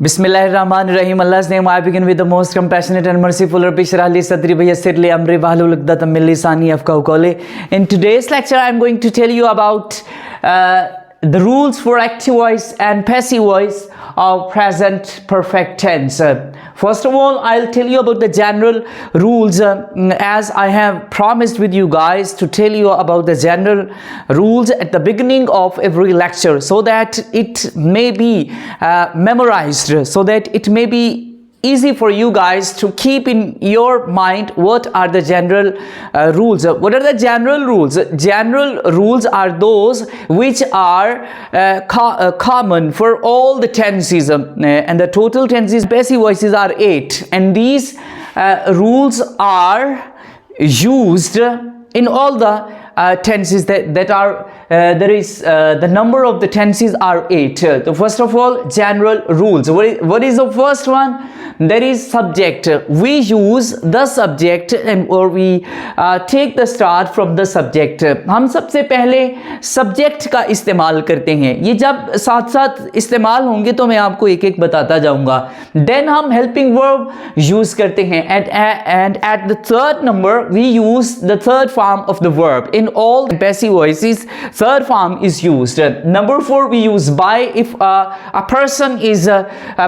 Bismillahirrahmanirrahim. Allah's name I begin with the most compassionate and merciful. Rabbi shrah li sadri wa yassir li amri wahlul 'uqdatam min lisani yafqahu qawli. In today's lecture, I'm going to tell you about the rules for active voice and passive voice of present perfect tense. First of all, I'll tell you about the general rules, as I have promised with you guys to tell you about the general rules at the beginning of every lecture, so that it may be memorized, so that it may be easy for you guys to keep in your mind what are the general rules. What are the general rules? General rules are those which are common for all the tenses, and the total tenses, passive voices are 8, and these rules are used in all the tenses that are the number of the tenses are 8. So first of all, general rules. What is the first one? There is subject. We use the subject or we take the start from the subject. हम सबसे पहले subject का इस्तेमाल करते हैं. ये जब साथ साथ इस्तेमाल होंगे तो मैं आपको एक एक बताता जाऊंगा. Then हम helping verb use करते हैं, and at the third number we use the third form of the verb. In all passive voices, third form is used. Number 4, we use by if a person is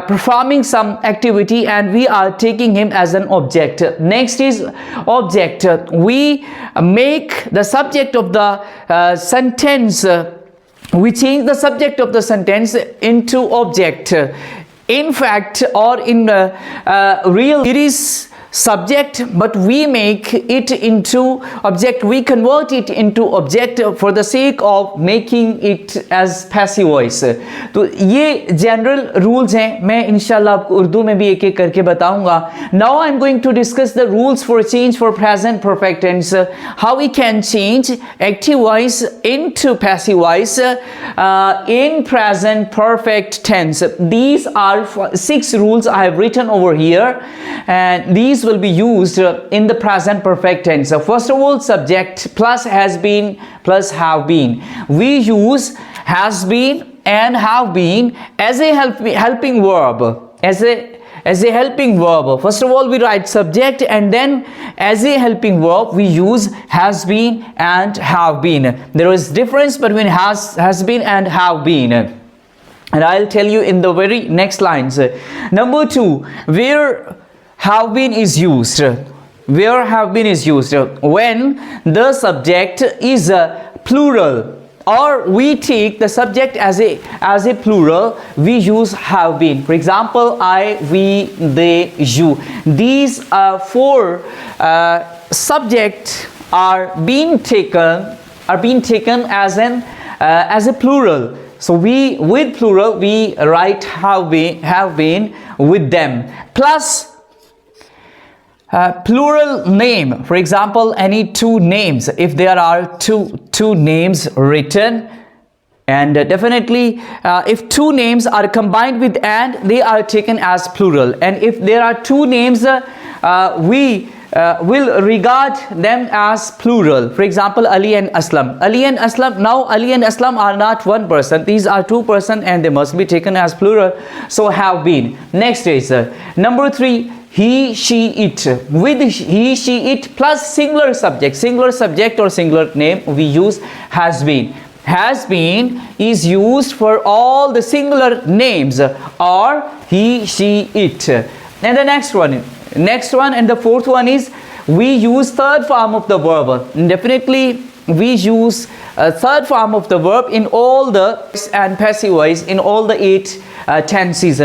performing some activity and we are taking him as an object. Next is object. We make the subject of the sentence, we change the subject of the sentence into object. In fact, or in real, it is subject, but we make it into object. We convert it into object for the sake of making it as passive voice. तो ये general rules हैं. मैं इंशाल्लाह आपको उर्दू में भी एक एक करके बताऊंगा. Now I'm going to discuss the rules for change for present perfect tense. How we can change active voice into passive voice in present perfect tense. These are 6 rules I have written over here, and these will be used in the present perfect tense. First of all, subject plus has been plus have been. We use has been and have been as a helping verb. As a helping verb. First of all, we write subject, and then as a helping verb we use has been and have been. There is difference between has been and have been, and I'll tell you in the very next lines. Number 2, where have been is used. Where have been is used when the subject is plural, or we take the subject as a plural, we use have been. For example, I, we, they, you. These 4 subjects are being taken as a plural. So we, with plural, we write have been with them, plus plural name. For example, any 2 names, if there are two names written, and definitely if 2 names are combined with and, they are taken as plural. And if there are 2 names, we will regard them as plural. For example, Ali and Aslam. Ali and Aslam. Now Ali and Aslam are not one person, these are 2 persons, and they must be taken as plural, so have been. Next is number 3, he, she, it. With he, she, it plus singular subject or singular name, we use has been. Has been is used for all the singular names, or he, she, it. And the next one and the fourth one is we use third form of the verb. Definitely we use third form of the verb in all the and passive voice in all the 8 tenses.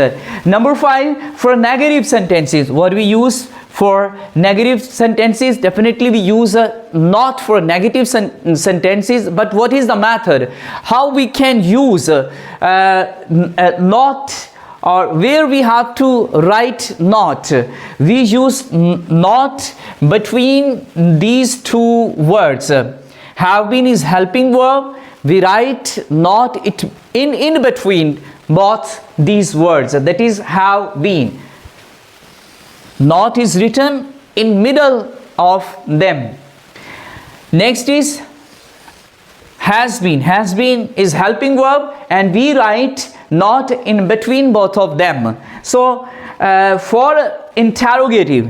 Number 5, for negative sentences, what we use for negative sentences? Definitely we use not for negative sentences, but what is the method? How we can use not, or where we have to write not? We use not between these 2 words. Have been is helping verb. We write not it in between both these words, that is have been. Not is written in middle of them. Next is has been is helping verb, and we write not in between both of them. So for interrogative,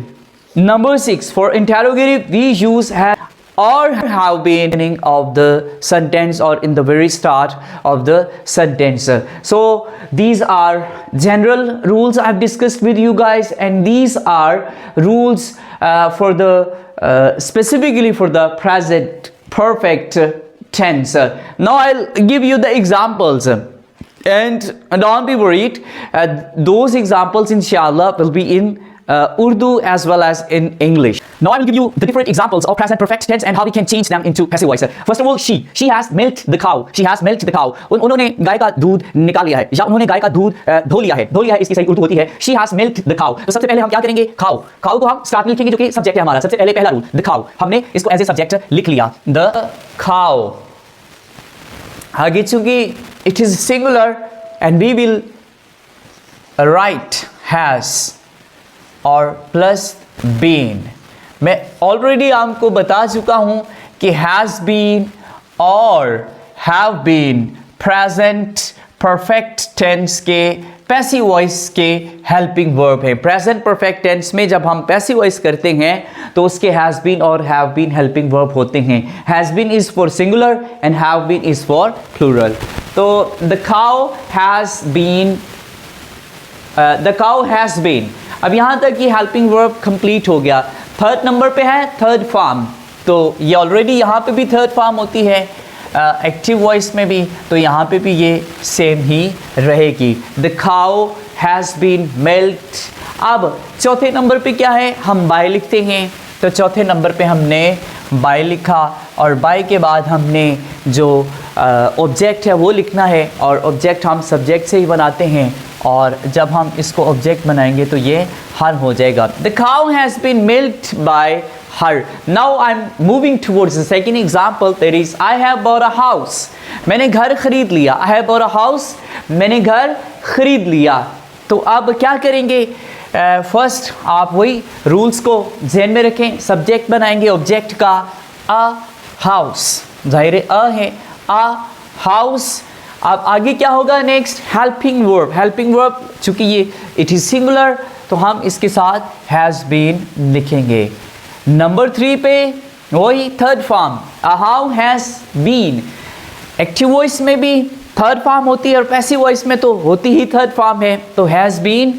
number 6, for interrogative we use have or have been beginning of the sentence or in the very start of the sentence. So these are general rules I've discussed with you guys, and these are rules for the specifically for the present perfect tense. Now I'll give you the examples, and don't be worried, those examples inshallah will be in Urdu as well as in English. Now I will give you the different examples of present perfect tense and how we can change them into passive voice. First of all, she has milked the cow. She has milked the cow. उन्होंने गाय का दूध निकाल लिया है, या उन्होंने गाय का दूध धो लिया है इसकी सही उर्दू होती है she has milked the cow. तो सबसे पहले हम क्या करेंगे, cow को हम स्टार्ट में लिखेंगे जो कि सब्जेक्ट है हमारा. सबसे पहले पहला रूल, the cow, हमने इसको एज ए सब्जेक्ट लिख लिया, the cow. आगे चूंकि it is singular and we will write has और प्लस been. मैं ऑलरेडी आपको बता चुका हूं कि has been और have been present perfect tense के पैसिव वॉइस के हेल्पिंग वर्ब है. प्रेजेंट परफेक्ट टेंस में जब हम पैसिव वॉइस करते हैं तो उसके हैज़ बीन और हैव बीन हेल्पिंग वर्ब होते हैं. Has been is for singular and have been is for plural. तो the cow has been, the cow has been. अब यहाँ तक ये हेल्पिंग वर्ब कंप्लीट हो गया. थर्ड नंबर पे है थर्ड फॉर्म. तो ये ऑलरेडी यहाँ पे भी थर्ड फॉर्म होती है एक्टिव वॉइस में भी, तो यहाँ पे भी ये सेम ही रहेगी. The cow has been milked. अब चौथे नंबर पे क्या है, हम बाय लिखते हैं. तो चौथे नंबर पे हमने बाय लिखा और बाय के बाद हमने जो ऑब्जेक्ट है वो लिखना है, और ऑब्जेक्ट हम सब्जेक्ट से ही बनाते हैं, और जब हम इसको ऑब्जेक्ट बनाएंगे तो ये हर हो जाएगा. The cow has been milked by her. Now I'm moving towards the second example. There is I have bought a house. मैंने घर खरीद लिया. I have bought a house. मैंने घर खरीद लिया. तो अब क्या करेंगे, फर्स्ट आप वही रूल्स को ध्यान में रखें. सब्जेक्ट बनाएंगे ऑब्जेक्ट का a house, जाहिर है a है, a house. अब आगे क्या होगा, next helping verb. Helping verb चूंकि ये इट इज़ सिंगुलर तो हम इसके साथ हैज़ बीन लिखेंगे. नंबर 3 पे वही third form how has been. Active voice में भी थर्ड फॉर्म होती है और पैसिव वॉइस में तो होती ही थर्ड फॉर्म है. तो has been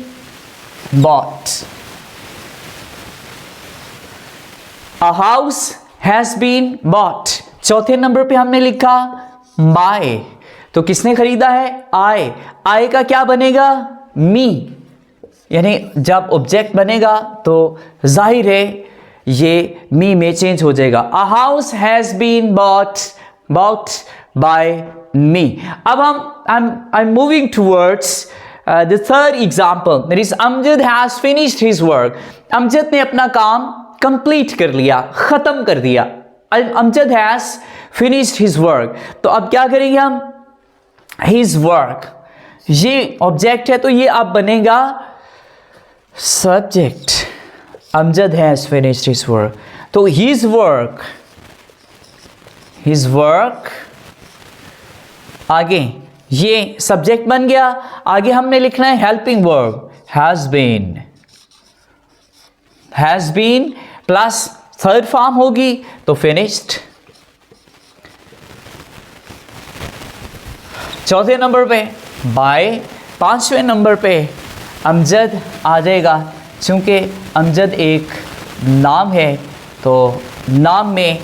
bought. A house has been bought. चौथे नंबर पे हमने लिखा बाय. तो किसने खरीदा है, आय. आय का क्या बनेगा, मी. यानी जब ऑब्जेक्ट बनेगा तो जाहिर है ये मी में चेंज हो जाएगा. A house has been bought by me. अब I am moving towards the third example. That is Amjad has finished his work. Amjad ने अपना काम कंप्लीट कर लिया, ख़त्म कर दिया. Amjad has finished his work. तो अब क्या करेंगे हम, हिज वर्क, ये ऑब्जेक्ट है तो ये अब बनेगा subject. Amjad has finished his work. तो his work आगे ये सब्जेक्ट बन गया. आगे हमने लिखना है helping verb has been plus third form होगी तो finished. चौथे नंबर पे बाय. पांचवें नंबर पे अमजद आ जाएगा. चूँकि अमजद एक नाम है तो नाम में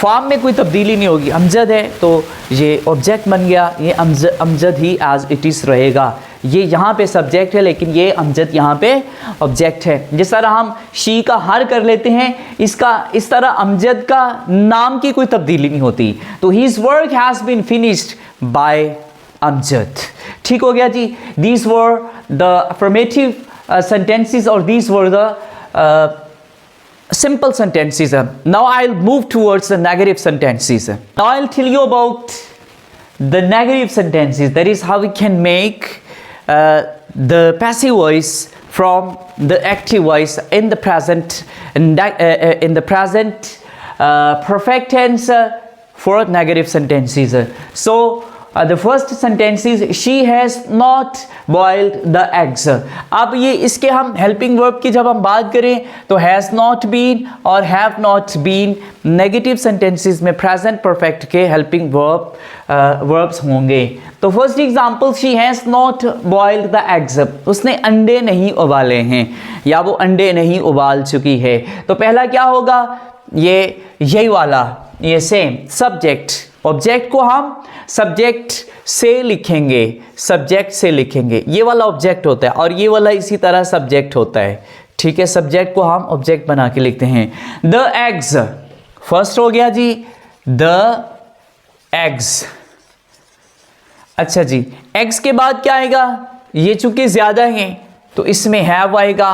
फॉर्म में कोई तब्दीली नहीं होगी. अमजद है तो ये ऑब्जेक्ट बन गया. ये अमजद ही एज इट इज़ रहेगा. ये यहाँ पे सब्जेक्ट है लेकिन ये अमजद यहाँ पे ऑब्जेक्ट है. जिस तरह हम शी का हर कर लेते हैं, इस तरह अमजद का नाम की कोई तब्दीली नहीं होती. तो his work has been finished by Amjad. ठीक हो गया जी. These were the affirmative sentences, or these were the simple sentences. Now I'll move towards the negative sentences. Now I'll tell you about the negative sentences. That is how we can make the passive voice from the active voice in the present perfect tense for negative sentences. So the first sentence is she has not boiled the eggs. अब ये इसके हम helping verb की जब हम बात करें तो हैज़ नॉट बीन और have not been negative sentences में प्रेजेंट परफेक्ट के हेल्पिंग वर्ब्स होंगे. तो first example, she has not boiled the eggs. उसने अंडे नहीं उबाले हैं या वो अंडे नहीं उबाल चुकी है. तो पहला क्या होगा, ये यही वाला, ये सेम सब्जेक्ट. ऑब्जेक्ट को हम सब्जेक्ट से लिखेंगे, सब्जेक्ट से लिखेंगे. ये वाला ऑब्जेक्ट होता है और ये वाला इसी तरह सब्जेक्ट होता है. ठीक है, सब्जेक्ट को हम ऑब्जेक्ट बना के लिखते हैं. द एग्स फर्स्ट हो गया जी, द एग्स. अच्छा जी, एग्स के बाद क्या आएगा, ये चूंकि ज़्यादा हैं तो इसमें हैव आएगा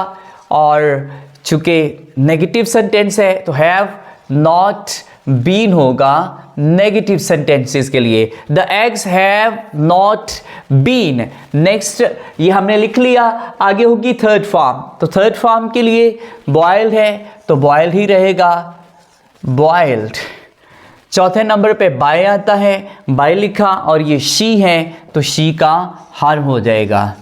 और चूंकि नेगेटिव सेंटेंस है तो हैव नॉट बीन होगा नेगेटिव सेंटेंसेस के लिए. The eggs have not been. Next ये हमने लिख लिया. आगे होगी थर्ड फॉर्म. तो थर्ड फॉर्म के लिए बॉइल्ड है तो बॉइल्ड ही रहेगा, बॉइल्ड. चौथे नंबर पे बाय आता है, बाय लिखा और ये शी है तो शी का हर हो जाएगा.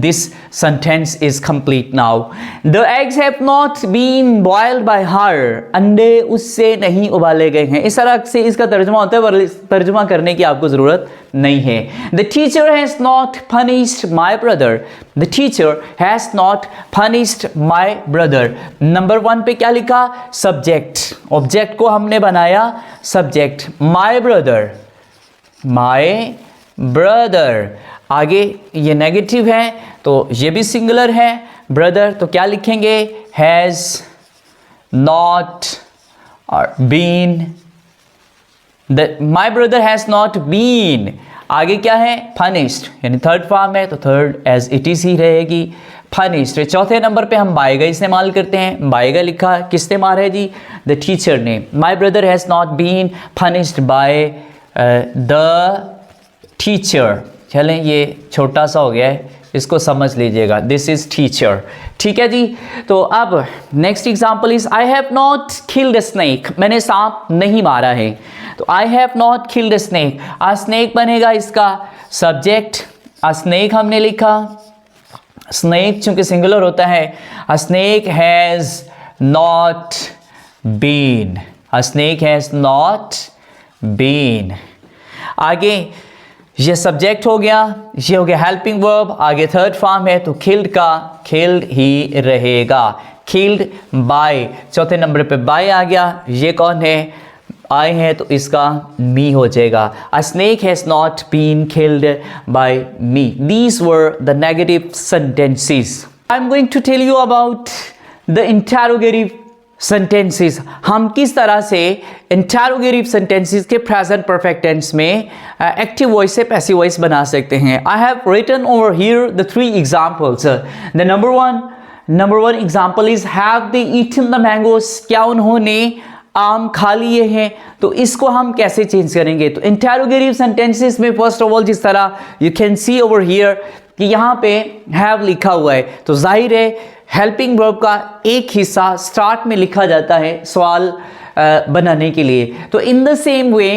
This sentence is complete now. The eggs have not been boiled by her. अंडे उससे नहीं उबाले गए हैं. इस तरह से इसका तर्जुमा होता है, पर तर्जुमा करने की आपको ज़रूरत नहीं है. The teacher has not punished my brother. The teacher has not punished my brother. Number 1 पे क्या लिखा, सब्जेक्ट. ऑब्जेक्ट को हमने बनाया subject. My brother, my brother. आगे ये नेगेटिव है तो ये भी सिंगुलर है, ब्रदर. तो क्या लिखेंगे, हैज़ नॉट और been. My brother has not been. आगे क्या है, पनिश्ड, यानी थर्ड फॉर्म है तो थर्ड एज इट इज ही रहेगी, पनिश्ड. चौथे नंबर पे हम बाय का इस्तेमाल करते हैं. बाय का लिखा किसने मारा है जी, द टीचर ने. My brother has not been punished by the teacher. चलें, ये छोटा सा हो गया है, इसको समझ लीजिएगा. This is teacher. ठीक है जी. तो अब next example is I have not killed a snake. मैंने सांप नहीं मारा है. तो I have not killed a snake. A snake बनेगा इसका सब्जेक्ट. आ स्नेक हमने लिखा, स्नेक चूंकि सिंगुलर होता है. A snake has not been. A snake has not been. आगे ये सब्जेक्ट हो गया, ये हो गया हेल्पिंग वर्ब. आगे थर्ड फॉर्म है तो खिल्ड का खिल्ड ही रहेगा, खिल्ड बाय. चौथे नंबर पे बाय आ गया. ये कौन है, आई है तो इसका मी हो जाएगा. A snake has not been killed by me. These were the negative sentences. I am going to tell you about the interrogative sentences. हम किस तरह से इंटेरोगेटिव सेंटेंसेस के प्रेजेंट परफेक्ट टेंस में एक्टिव वॉइस से passive voice बना सकते हैं. I have written over here the 3 examples. The number one example is have they eaten the mangoes. क्या उन्होंने आम खा लिए हैं. तो इसको हम कैसे चेंज करेंगे, तो इंटेरोगेटिव सेंटेंसेस में फर्स्ट ऑफ ऑल जिस तरह you can see over here कि यहाँ पे हैव लिखा हुआ है तो जाहिर है हेल्पिंग वर्ब का एक हिस्सा स्टार्ट में लिखा जाता है सवाल बनाने के लिए. तो in the same way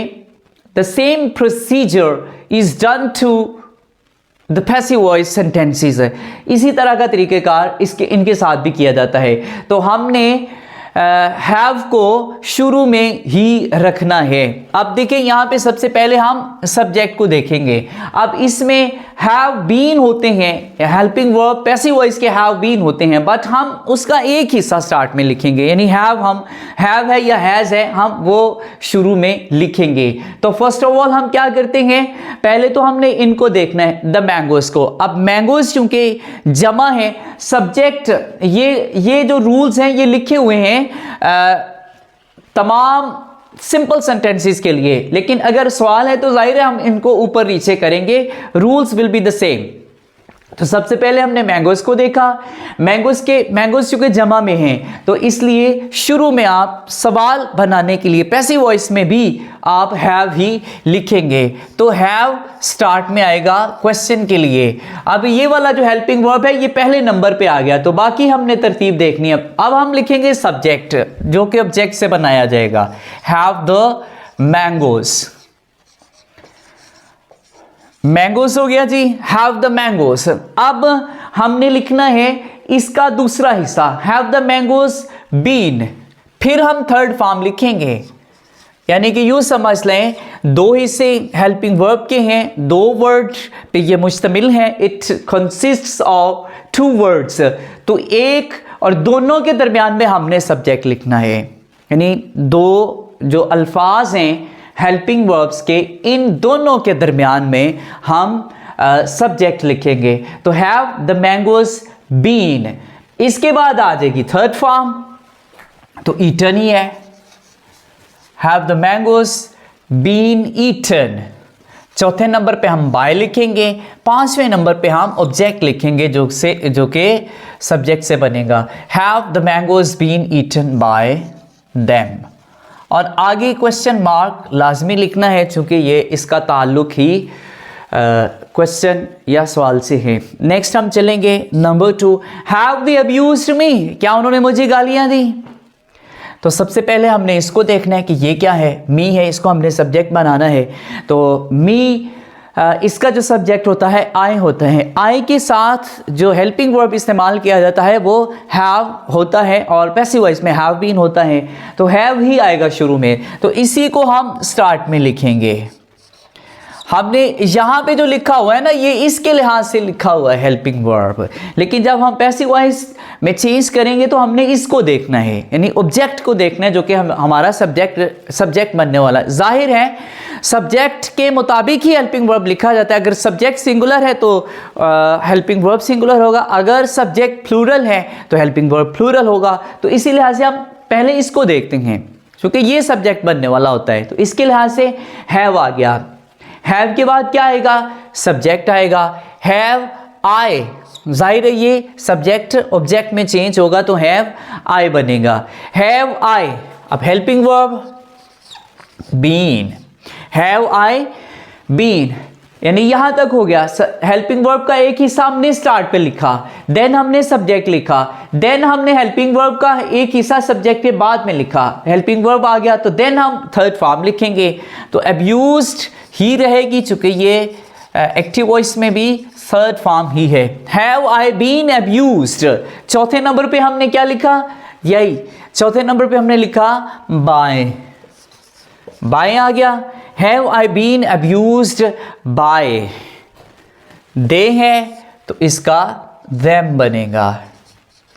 the same procedure is done to the passive voice sentences. इसी तरह का तरीक़ेकार इनके साथ भी किया जाता है. तो हमने हैव को शुरू में ही रखना है. अब देखें यहाँ पे सबसे पहले हम सब्जेक्ट को देखेंगे. अब इसमें हैव बीन होते हैं, हेल्पिंग वर्ब पैसिव वॉइस के हैव बीन होते हैं, बट हम उसका एक हिस्सा स्टार्ट में लिखेंगे. यानी हैव है या हैज़ है, हम वो शुरू में लिखेंगे. तो फर्स्ट ऑफ ऑल हम क्या करते हैं, पहले तो हमने इनको देखना है द मैंगोज को. अब मैंगोज चूंकि जमा है, सब्जेक्ट ये जो रूल्स हैं ये लिखे हुए हैं तमाम सिंपल सेंटेंसेस के लिए. लेकिन अगर सवाल है तो जाहिर है हम इनको ऊपर नीचे करेंगे. Rules will be the same. तो सबसे पहले हमने मैंगोज को देखा. मैंगोज चूंकि जमा में हैं तो इसलिए शुरू में आप सवाल बनाने के लिए पैसिव वॉइस में भी आप हैव ही लिखेंगे. तो हैव स्टार्ट में आएगा क्वेश्चन के लिए. अब ये वाला जो हेल्पिंग वर्ब है ये पहले नंबर पे आ गया, तो बाकी हमने तरतीब देखनी है. अब हम लिखेंगे सब्जेक्ट जो कि ऑब्जेक्ट से बनाया जाएगा. Have the mangoes. मैंगोज हो गया जी, हैव द मैंगोज। अब हमने लिखना है इसका दूसरा हिस्सा, हैव द मैंगोज बीन। फिर हम थर्ड फॉर्म लिखेंगे, यानी कि यूं समझ लें दो हिस्से हेल्पिंग वर्ब के हैं, दो वर्ड पे ये मुश्तमिल है। It consists of two words. तो एक और दोनों के दरमियान में हमने सब्जेक्ट लिखना है, यानी दो जो अल्फाज हैं हेल्पिंग वर्ब्स के, इन दोनों के दरमियान में हम सब्जेक्ट लिखेंगे। तो हैव द मैंगोज बीन। इसके बाद आ जाएगी थर्ड फॉर्म, तो ईटन ही है। Have the mangoes been eaten. चौथे नंबर पे हम बाय लिखेंगे, पांचवें नंबर पे हम ऑब्जेक्ट लिखेंगे जो कि सब्जेक्ट से बनेगा। Have the mangoes been eaten by them. और आगे क्वेश्चन मार्क लाजमी लिखना है, चूंकि ये इसका ताल्लुक ही क्वेश्चन या सवाल से है। नेक्स्ट हम चलेंगे नंबर 2, हैव दे अब्यूज्ड मी। क्या उन्होंने मुझे गालियां दी? तो सबसे पहले हमने इसको देखना है कि ये क्या है, मी है, इसको हमने सब्जेक्ट बनाना है। तो मी इसका जो सब्जेक्ट होता है आई होता है। आई के साथ जो हेल्पिंग वर्ब इस्तेमाल किया जाता है वो हैव होता है, और पैसिव वॉइस में हैव बीन होता है, तो हैव ही आएगा शुरू में। तो इसी को हम स्टार्ट में लिखेंगे। हमने यहाँ पे जो लिखा हुआ है ना, ये इसके लिहाज से लिखा हुआ है हेल्पिंग वर्ब, लेकिन जब हम पैसिव वॉइस में चेंज करेंगे तो हमने इसको देखना है, यानी ऑब्जेक्ट को देखना है, जो कि हमारा सब्जेक्ट बनने वाला है। जाहिर है सब्जेक्ट के मुताबिक ही हेल्पिंग वर्ब लिखा जाता है। अगर सब्जेक्ट सिंगुलर है तो हेल्पिंग वर्ब सिंगुलर होगा, अगर सब्जेक्ट प्लूरल है तो हेल्पिंग वर्ब प्लूरल होगा। तो इसी लिहाज से हम पहले इसको देखते हैं, क्योंकि ये सब्जेक्ट बनने वाला होता है। तो इसके लिहाज से हैव आ गया। हैव के बाद क्या आएगा? सब्जेक्ट आएगा। हैव आई, जाहिर है ये सब्जेक्ट ऑब्जेक्ट में चेंज होगा तो हैव आई बनेगा। हैव आई, अब helping verb been, have I been, यानी यहां तक हो गया। हेल्पिंग वर्ब का एक हिस्सा हमने स्टार्ट पे लिखा, देन हमने सब्जेक्ट लिखा, देन हमने हेल्पिंग वर्ब का एक हिस्सा सब्जेक्ट के बाद में लिखा, हेल्पिंग वर्ब आ गया, तो देन हम थर्ड फॉर्म लिखेंगे। तो अब्यूज्ड ही रहेगी, चूंकि ये एक्टिव वॉइस में भी थर्ड फॉर्म ही है। Have I been abused. चौथे नंबर पे हमने क्या लिखा? यही चौथे नंबर पे हमने लिखा बाय, बाय आ गया। Have I been abused by, दे है तो इसका them बनेगा।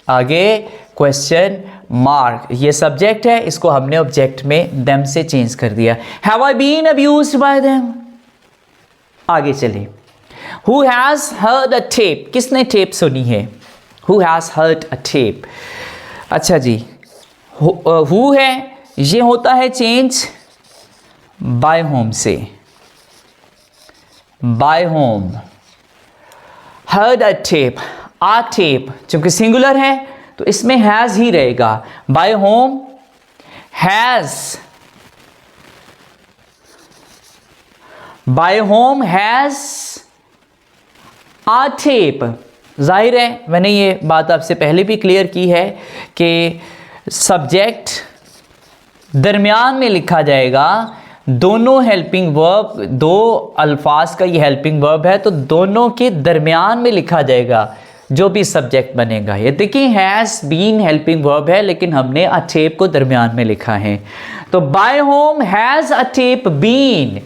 आगे क्वेश्चन मार्क, ये सब्जेक्ट है, इसको हमने ऑब्जेक्ट में them से चेंज कर दिया। Have I been abused by them। आगे चलिए, who has heard a tape. किसने टेप सुनी है? Who has heard a tape. अच्छा जी, हु है, ये होता है चेंज बाय होम से, by whom. Heard a tape, a tape चूंकि सिंगुलर है तो इसमें हैज ही रहेगा। By whom has, by whom has a tape. जाहिर है मैंने ये बात आपसे पहले भी क्लियर की है कि सब्जेक्ट दरमियान में लिखा जाएगा। दोनों हेल्पिंग वर्ब, दो अल्फाज का ये हेल्पिंग वर्ब है, तो दोनों के दरमियान में लिखा जाएगा जो भी सब्जेक्ट बनेगा। ये देखिए हैज बीन हेल्पिंग वर्ब है, लेकिन हमने अ टेप को दरमियान में लिखा है। तो by whom has a tape been,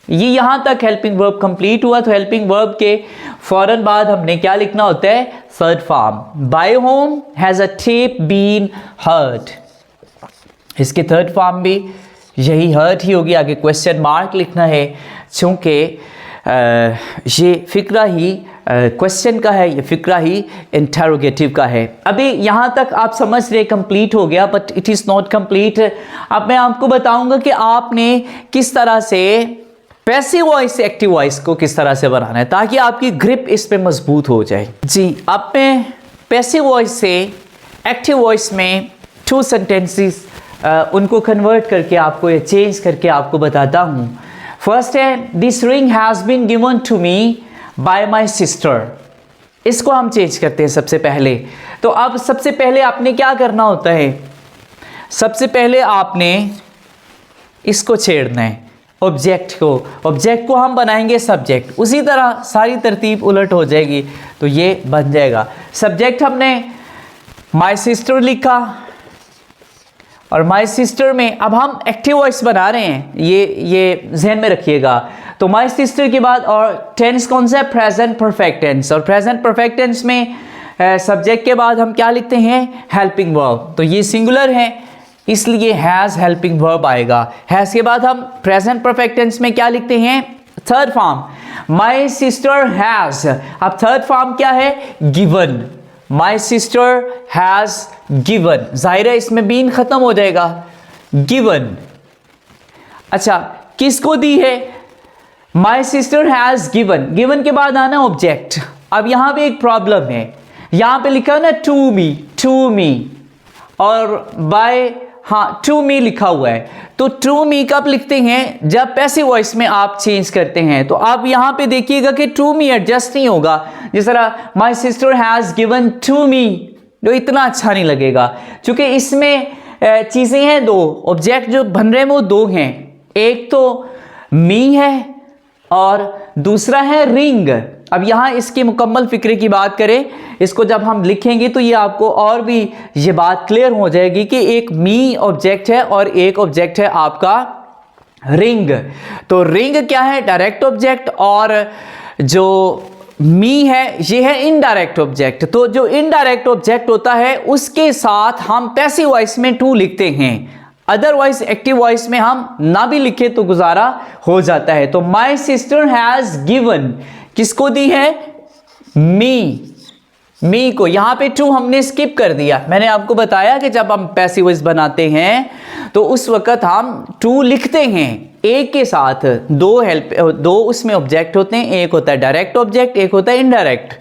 ये यहां तक हेल्पिंग वर्ब कंप्लीट हुआ। तो हेल्पिंग वर्ब के फौरन बाद हमने क्या लिखना होता है? Third form. By whom has a tape been heard, इसके थर्ड फॉर्म भी यही हर्ट ही होगी। आगे क्वेश्चन मार्क लिखना है, चूंकि ये फिक्रा ही क्वेश्चन का है, ये फिक्रा ही इंटरोगेटिव का है। अभी यहाँ तक आप समझ रहे कंप्लीट हो गया, but it is not complete. अब मैं आपको बताऊंगा कि आपने किस तरह से पैसिव वॉइस से एक्टिव वॉइस को किस तरह से बनाना है, ताकि आपकी ग्रिप इस पे मजबूत हो जाए। जी, अब मैं पैसिव वॉइस से एक्टिव वॉइस में टू सेंटेंसेस उनको कन्वर्ट करके आपको या चेंज करके आपको बताता हूँ। फर्स्ट है, this ring has been given to me by my sister. इसको हम चेंज करते हैं सबसे पहले। तो अब सबसे पहले आपने क्या करना होता है? सबसे पहले आपने इसको छेड़ना है। ऑब्जेक्ट को हम बनाएंगे सब्जेक्ट, उसी तरह सारी तरतीब उलट हो जाएगी तो ये बन जाएगा। सब्जेक्ट हमने माई सिस्टर लिखा और माई सिस्टर में अब हम एक्टिव वॉइस बना रहे हैं, ये जहन में रखिएगा। तो माई सिस्टर के बाद और टेंस कौन सा है? Present perfect tense. और प्रेजेंट परफेक्ट टेंस में सब्जेक्ट के बाद हम क्या लिखते हैं? Helping verb. तो ये सिंगुलर है इसलिए हैज़ हेल्पिंग वर्ब आएगा। हैज़ के बाद हम प्रेजेंट परफेक्ट टेंस में क्या लिखते हैं? Third form, my sister has. अब थर्ड फॉर्म क्या है? Given. My sister has given, जाहिर है इसमें बीन खत्म हो जाएगा, गिवन। अच्छा, किसको दी है? माई सिस्टर हैज़ गिवन। गिवन के बाद आना ऑब्जेक्ट। अब यहां पे एक प्रॉब्लम है, यहां पे लिखा है ना टू मी और बाय, हाँ टू मी लिखा हुआ है। तो टू मी कब लिखते हैं? जब पैसिव वॉइस में आप चेंज करते हैं। तो आप यहां पे देखिएगा कि टू मी एडजस्ट नहीं होगा। जिस तरह my sister has given to me, तो इतना अच्छा नहीं लगेगा क्योंकि इसमें चीज़ें हैं दो, ऑब्जेक्ट जो बन रहे हैं वो दो हैं, एक तो मी है और दूसरा है रिंग। अब यहाँ इसके मुकम्मल फिक्रे की बात करें, इसको जब हम लिखेंगे तो ये आपको और भी ये बात क्लियर हो जाएगी कि एक मी ऑब्जेक्ट है और एक ऑब्जेक्ट है आपका रिंग। तो रिंग क्या है? डायरेक्ट ऑब्जेक्ट, और जो मी है ये है इनडायरेक्ट ऑब्जेक्ट। तो जो इनडायरेक्ट ऑब्जेक्ट होता है उसके साथ हम पैसिव वॉइस में टू लिखते हैं, अदरवाइज एक्टिव वॉइस में हम ना भी लिखे तो गुजारा हो जाता है। तो माई सिस्टर हैज़ गिवन किसको दी है? मी को। यहां पे टू हमने स्किप कर दिया। मैंने आपको बताया कि जब हम पैसिव वॉइस बनाते हैं तो उस वक्त हम टू लिखते हैं एक के साथ, दो उसमें ऑब्जेक्ट होते हैं, एक होता है डायरेक्ट ऑब्जेक्ट, एक होता है इनडायरेक्ट।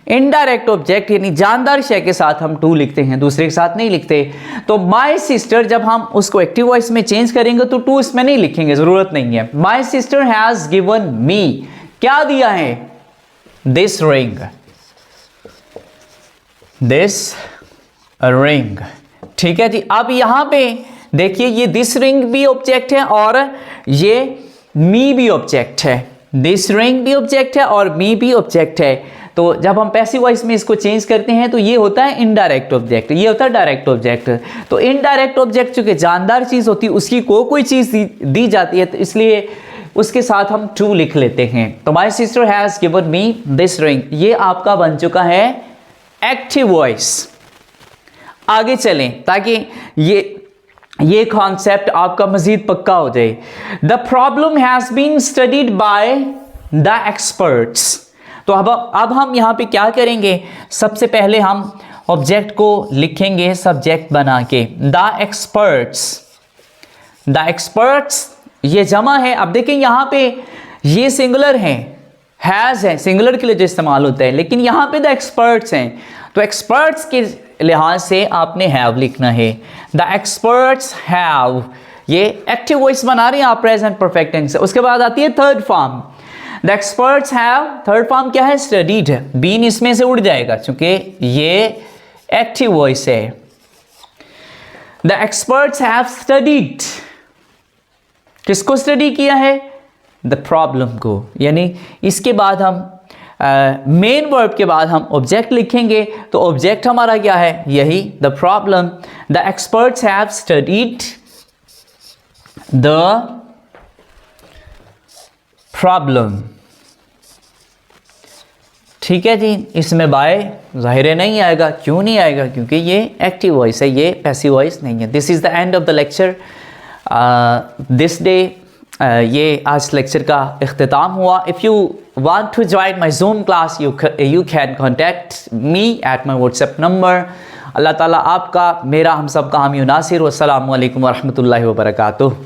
इनडायरेक्ट ऑब्जेक्ट यानी जानदार शय के साथ हम टू लिखते हैं, दूसरे के साथ नहीं लिखते। तो माई सिस्टर जब हम उसको एक्टिव वॉइस में चेंज करेंगे तो टू इसमें नहीं लिखेंगे, जरूरत नहीं है। माई सिस्टर हैज़ गिवन मी, क्या दिया है? This ring. ठीक है जी। अब यहां पे देखिए ये दिस रिंग भी ऑब्जेक्ट है और ये मी भी ऑब्जेक्ट है। दिस रिंग भी ऑब्जेक्ट है और मी भी ऑब्जेक्ट है। तो जब हम पैसिव वॉइस में इसको चेंज करते हैं तो ये होता है इनडायरेक्ट ऑब्जेक्ट, ये होता है डायरेक्ट ऑब्जेक्ट। तो इनडायरेक्ट ऑब्जेक्ट चूंकि जानदार चीज होती है, उसकी कोई चीज दी जाती है तो इसलिए उसके साथ हम टू लिख लेते हैं। तो माई sister has given me this ring, ये आपका बन चुका है एक्टिव वॉइस। आगे चलें ताकि ये कॉन्सेप्ट आपका मजीद पक्का हो जाए। The problem has been studied by the experts. तो अब हम यहां पे क्या करेंगे? सबसे पहले हम ऑब्जेक्ट को लिखेंगे सब्जेक्ट बना के, द एक्सपर्ट्स ये जमा है। अब देखें यहां पे ये सिंगुलर है, हैज है, सिंगुलर के लिए जो इस्तेमाल होता है, लेकिन यहां पे द एक्सपर्ट्स हैं। तो एक्सपर्ट्स के लिहाज से आपने हैव लिखना है। द एक्सपर्ट्स हैव, ये एक्टिव वॉइस बना रहे हैं आप प्रेजेंट परफेक्ट टेंस से। उसके बाद आती है third form, the experts have. Third form क्या है? स्टडीड है, बीन इसमें से उड़ जाएगा क्योंकि ये एक्टिव वॉइस है। द एक्सपर्ट्स हैव स्टडीड, किसको स्टडी किया है? द प्रॉब्लम को। यानी इसके बाद हम मेन वर्ब के बाद हम ऑब्जेक्ट लिखेंगे तो ऑब्जेक्ट हमारा क्या है? यही the problem. The experts have studied the problem. ठीक है जी। इसमें बाय जाहिर नहीं आएगा। क्यों नहीं आएगा? क्योंकि ये एक्टिव वॉइस है, ये पैसिव वॉइस नहीं है। This is the end of the lecture this day. ये आज लेक्चर का इख्तिताम हुआ। If you want to join my Zoom class, you can contact me at my WhatsApp number. अल्लाह ताला आपका, मेरा, हम सब का हामी नासिर। वस्सलामु अलैकुम वरहमतुल्लाहि वबरकातुह।